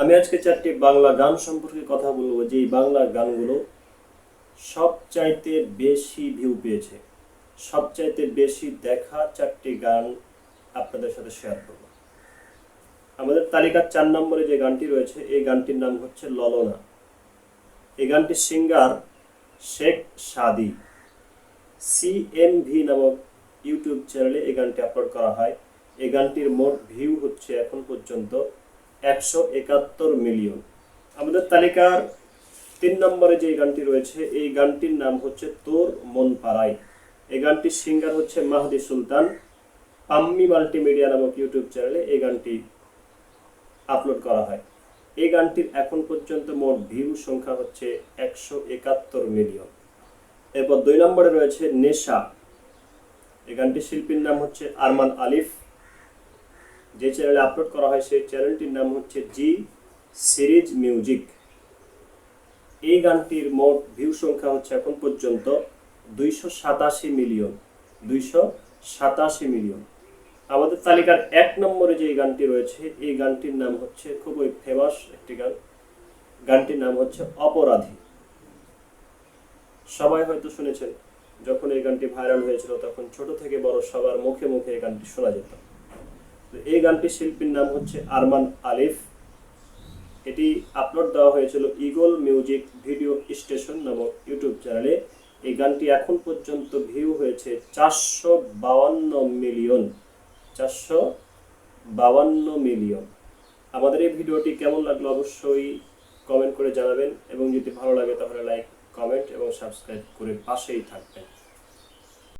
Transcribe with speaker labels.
Speaker 1: আমি আজকে চারটি বাংলা গান সম্পর্কে কথা বলবো, যে এই বাংলা গানগুলো সবচাইতে বেশি ভিউ পেয়েছে, সবচাইতে বেশি দেখা চারটি গান আপনাদের সাথে শেয়ার করব। আমাদের তালিকার 4 নম্বরে যে গানটি রয়েছে এই গানটির নাম হচ্ছে ললনা। এই গানটির সিঙ্গার শেখ সাদি। CMV নামক ইউটিউব চ্যানেলে এই গানটি আপলোড করা হয়। এই গানটির মোট ভিউ হচ্ছে এখন পর্যন্ত 171 মিলিয়ন। আমাদের তালিকার 3 নম্বরে যে গানটি রয়েছে এই গানটির নাম হচ্ছে তোর মন পাড়াই। এই গানটির সিঙ্গার হচ্ছে মাহদি সুলতান। পাম্মি মাল্টিমিডিয়া নামক ইউটিউব চ্যানেলে এই গানটি আপলোড করা হয়। এই গানটির এখন পর্যন্ত মোট ভিউ সংখ্যা হচ্ছে 171 মিলিয়ন। এরপর 2 নম্বরে রয়েছে নেশা। এই গানটির শিল্পীর নাম হচ্ছে আরমান আলিফ। যে চ্যানেলে আপলোড করা হয় সেই চ্যানেলটির নাম হচ্ছে জি সিরিজ মিউজিক। এই গানটির মোট ভিউ সংখ্যা হচ্ছে এখন পর্যন্ত 287 মিলিয়ন। 287 মিলিয়ন। আমাদের তালিকার 1 নম্বরে যে গানটি রয়েছে এই গানটির নাম হচ্ছে খুবই ফেমাস একটি গান। গানটির নাম হচ্ছে অপরাধী। সবাই হয়তো শুনেছেন, যখন এই গানটি ভাইরাল হয়েছিল তখন ছোট থেকে বড় সবার মুখে মুখে এই গানটি শোনা যেত। এই গানটির শিল্পীর নাম হচ্ছে আরমান আলিফ। এটি আপলোড দেওয়া হয়েছিল ইগল মিউজিক ভিডিও স্টেশন নামক ইউটিউব চ্যানেলে। এই গানটি এখন পর্যন্ত ভিউ হয়েছে 452 মিলিয়ন। 452 মিলিয়ন। আমাদের এই ভিডিওটি কেমন লাগলো অবশ্যই কমেন্ট করে জানাবেন, এবং যদি ভালো লাগে তাহলে লাইক, কমেন্ট এবং সাবস্ক্রাইব করে পাশেই থাকবেন।